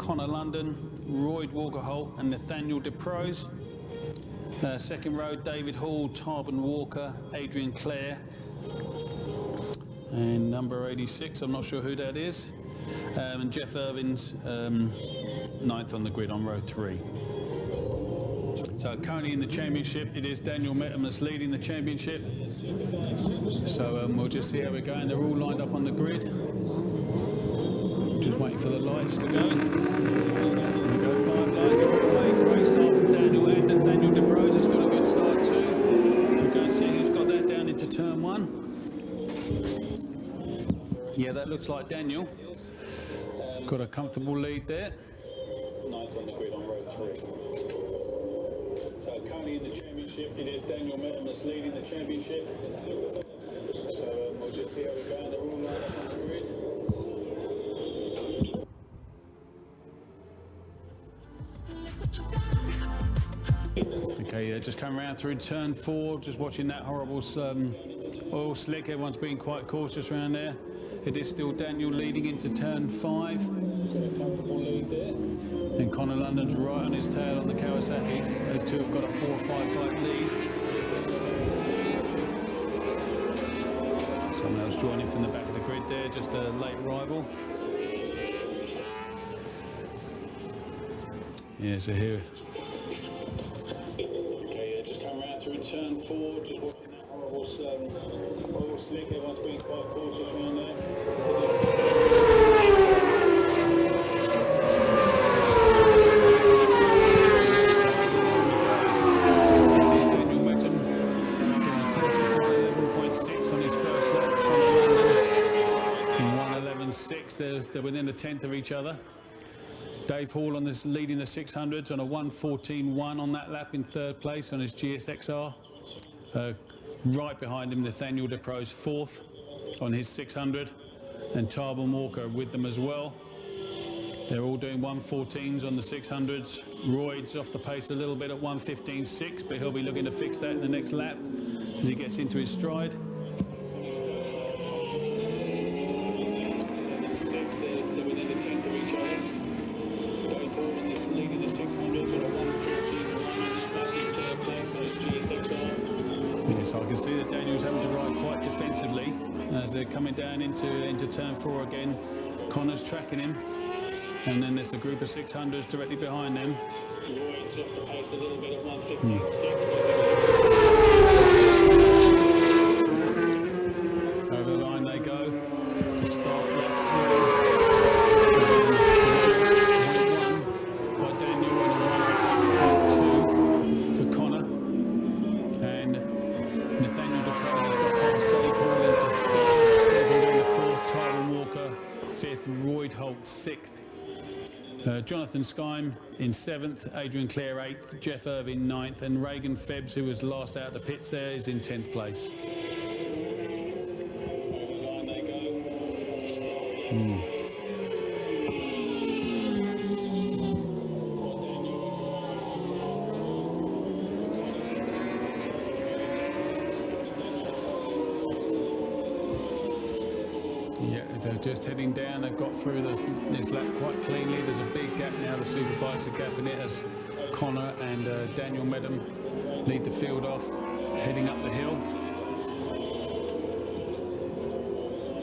Connor London, Royd Walker-Holt and Nathaniel DeProse. Second row, David Hall, Tarbin Walker, Adrian Clare. And number 86, I'm not sure who that is. And Jeff Irvin's ninth on the grid on row 3. So currently in the championship, it is Daniel Mettam that's leading the championship. So we'll just see how we're going. They're all lined up on the grid. Just waiting for the lights to go. There we go, 5 lights all the way. Great start from Daniel, and Nathaniel DeProse has got a good start too. We'll go and see who's got that down into turn 1. Yeah, that looks like Daniel. Got a comfortable lead there. 9th on the grid on row 3. So currently in the championship, it is Daniel Mettam that's leading the championship. So we'll just see how we go. They're all lined up on the grid. Okay, just come around through turn 4, just watching that horrible oil slick. Everyone's been quite cautious around there. It is still Daniel leading into turn 5. Got a comfortable lead there. And Connor London's right on his tail on the Kawasaki. Those two have got a 4 or 5 bike lead. Someone else joining from the back of the grid there, just a late arrival. Yeah, so here. Okay, just come around through turn 4, just watching that horrible oil slick. Everyone's been quite cautious around there. They're within a tenth of each other. Dave Hall on this leading the 600s on a 1:14.1 on that lap in 3rd place on his GSXR. Right behind him, Nathaniel DeProse 4th on his 600, and Tarbin Walker with them as well. They're all doing 1:14s on the 600s. Royd's off the pace a little bit at 1:15.6, but he'll be looking to fix that in the next lap as he gets into his stride. So I can see that Daniel's having to ride quite defensively as they're coming down into turn 4 again. Connor's tracking him, and then there's a group of 600s directly behind them. Royd's off the pace a little bit at 1:15.6. Over the line they go to start lap 3. By Daniel and a 1:2 for Connor. And Nathaniel DeProse got past Dave Hall into 4th, Tarbin Walker 5th, Royd Holt 6th, Jonathan Skyme in 7th, Adrian Clare 8th, Jeff Irvin 9th, and Reagan Febbs, who was last out of the pits there, is in 10th place. They're just heading down. They've got through this lap quite cleanly. There's a big gap now. The Superbikes are gapping it as Connor and Daniel Mettam lead the field off, heading up the hill.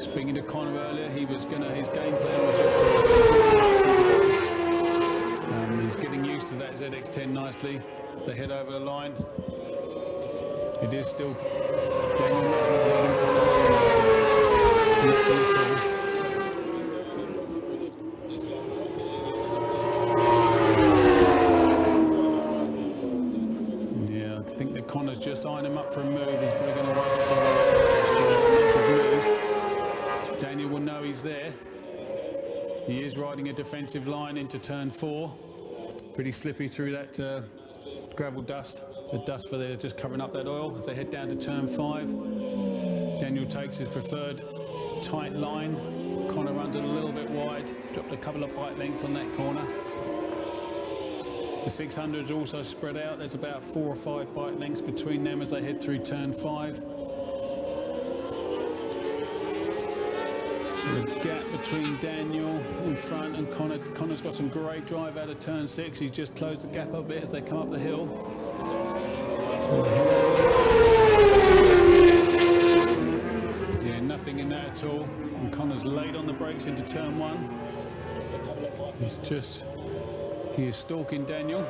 Speaking to Connor earlier, his game plan was just to he's getting used to that ZX10 nicely. They head over the line. It is still Daniel Mettam. Yeah, I think that Connor's just eyeing him up for a move. He's probably going to wait until make his move. Daniel will know he's there. He is riding a defensive line into turn 4. Pretty slippy through that gravel dust. The dust for there just covering up that oil as they head down to turn 5. Daniel takes his preferred tight line. Connor runs it a little bit wide, dropped a couple of bike lengths on that corner. The 600s also spread out. There's about 4 or 5 bike lengths between them as they head through turn 5. The gap between Daniel in front and Connor. Connor's got some great drive out of turn 6. He's just closed the gap a bit as they come up the hill. Yeah, nothing in that at all. And Connor's laid on the brakes into turn 1. He is stalking Daniel.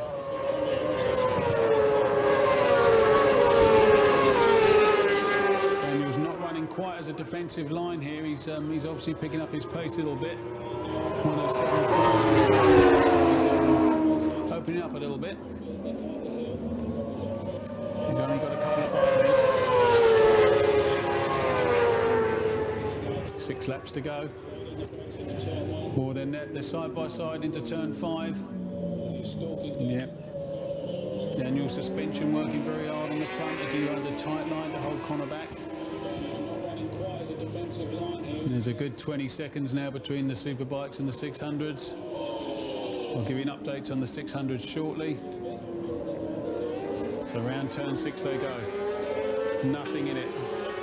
Daniel's not running quite as a defensive line here. He's obviously picking up his pace a little bit. 107.4, so he's opening up a little bit. He's only got a couple of bike lengths. 6 laps to go. Or they're side by side into turn 5. Yep. Daniel's suspension working very hard on the front as he runs a tight line to hold Connor back. There's a good 20 seconds now between the superbikes and the 600s. I'll give you an update on the 600s shortly. So around turn 6 they go. Nothing in it.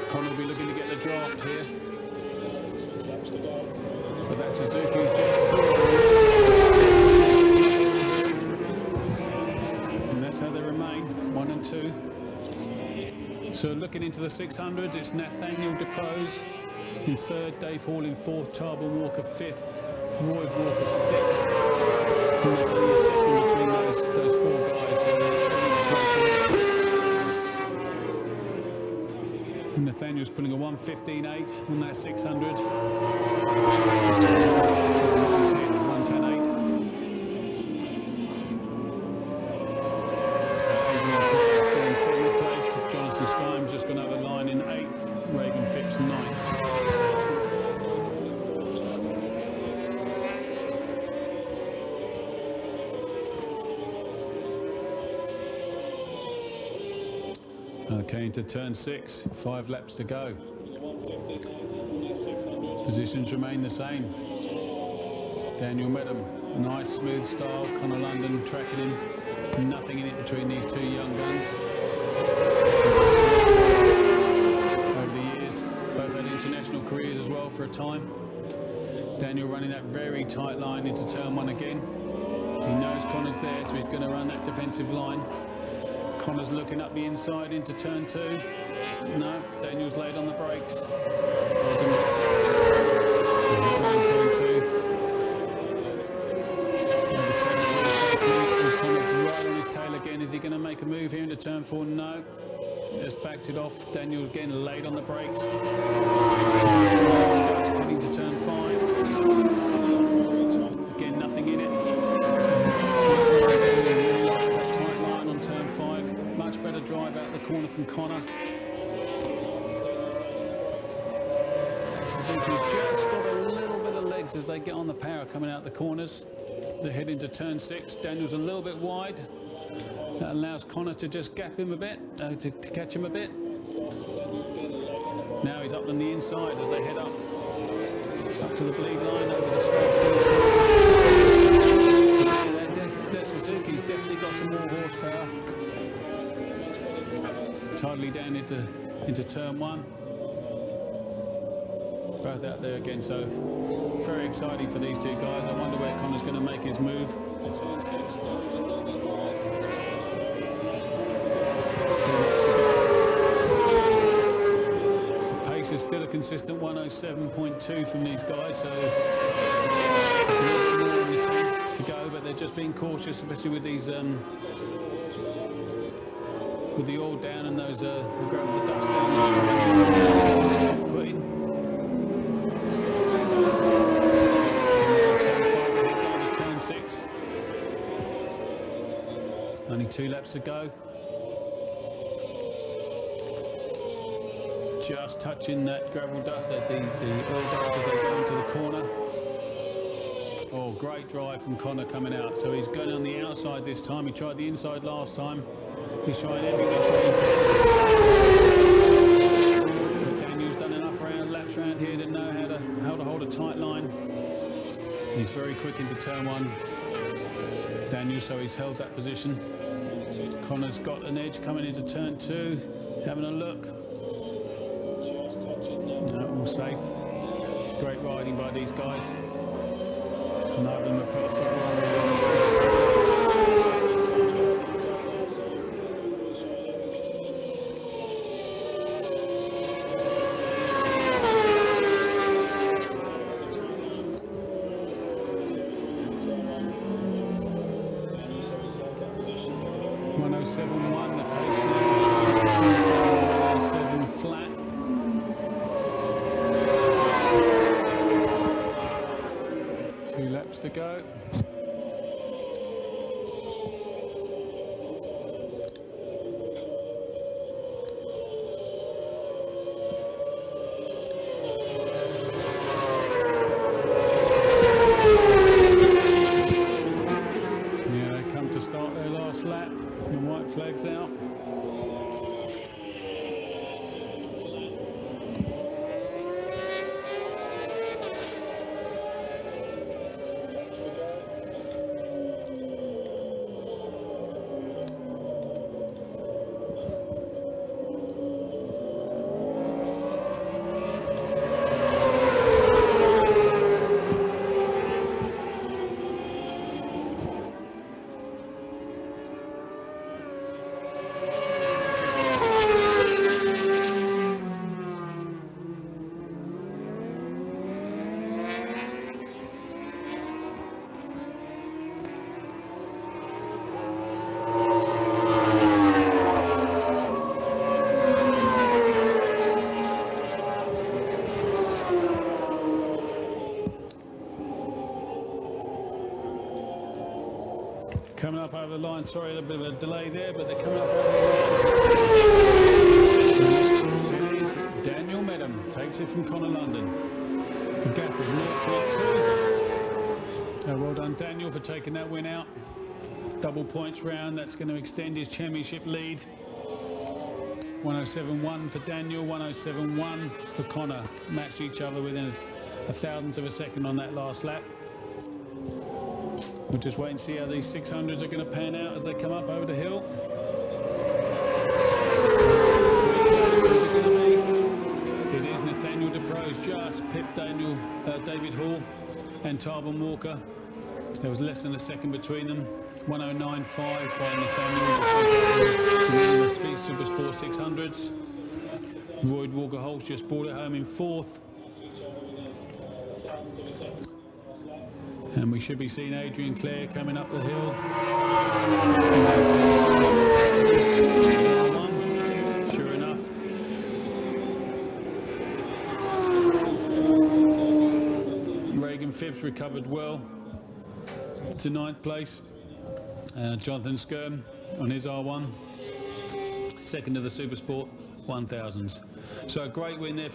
Connor will be looking to get the draft here. But that Suzuki's just... And that's how they remain, 1 and 2. So looking into the 600s, it's Nathaniel DeCrose in 3rd, Dave Hall in 4th, Tarbell Walker 5th, Roy Walker 6th. And there's only a second between those 4 guys. And Nathaniel's putting a 1:15.8 on that 600. 1:10.8. Adrian Ctas still in 7th place. Jonathan Skyme's just gone over the line in 8th. Reagan Phipps 9th. Okay, into turn 6, 5 laps to go. Positions remain the same. Daniel Medham, nice smooth style. Connor London tracking him. Nothing in it between these 2 young guns. Over the years, both had international careers as well for a time. Daniel running that very tight line into turn 1 again. He knows Connor's there, so he's going to run that defensive line. Connor's looking up the inside into turn 2. No, Daniel's laid on the brakes. Turn 2. Connor's right on his tail again. Is he going to make a move here into turn 4? No. Just backed it off. Daniel again laid on the brakes. Just heading to turn 5. Again, nothing in it. Much better drive out the corner from Connor. Suzuki just got a little bit of legs as they get on the power coming out the corners. They're heading to turn 6. Daniel's a little bit wide. That allows Connor to just gap him a bit, to catch him a bit. Now he's up on the inside as they head up to the bleed line over the straight finish. That Suzuki's definitely got some more horsepower. Tidally down into turn 1. Both out there again, so very exciting for these 2 guys. I wonder where Connor's going to make his move. The pace is still a consistent 107.2 from these guys, so it's a little bit more in the tank to go, but they're just being cautious, especially with these with the oil down and those the dust down off-putting. Turn 5, they head down to turn 6. Only 2 laps to go. Just touching that gravel dust, the oil dust as they go into the corner. Oh, great drive from Connor coming out. So he's going on the outside this time. He tried the inside last time. He's trying every which way he can. But Daniel's done enough laps around here to know how to hold a tight line. He's very quick into turn 1. Daniel, so he's held that position. Connor's got an edge coming into turn 2. Having a look. No, all safe. Great riding by these guys. None of them have put a foot wrong in these first two laps. .107.1, the pace now. 107 flat. Two laps to go. Yeah, they come to start their last lap. The white flag's out. Coming up over the line, sorry, a little bit of a delay there, but they're coming up over the line. It is Daniel Medham, takes it from Connor London. A gap of 0.2. Well done, Daniel, for taking that win out. Double points round, that's going to extend his championship lead. 107.1 for Daniel, 107.1 for Connor. Matched each other within a thousandth of a second on that last lap. We'll just wait and see how these 600s are going to pan out as they come up over the hill. It is Nathaniel DePro's just pipped David Hall and Tarbon Walker. There was less than a second between them. 109.5 by Nathaniel, the Speed Supersport 600s. Royd Walker-Holtz just brought it home in fourth. And we should be seeing Adrian Clare coming up the hill. Sure enough. Reagan Phibbs recovered well to 9th place. Jonathan Skirm on his R1. Second of the Supersport 1000s. So a great win there for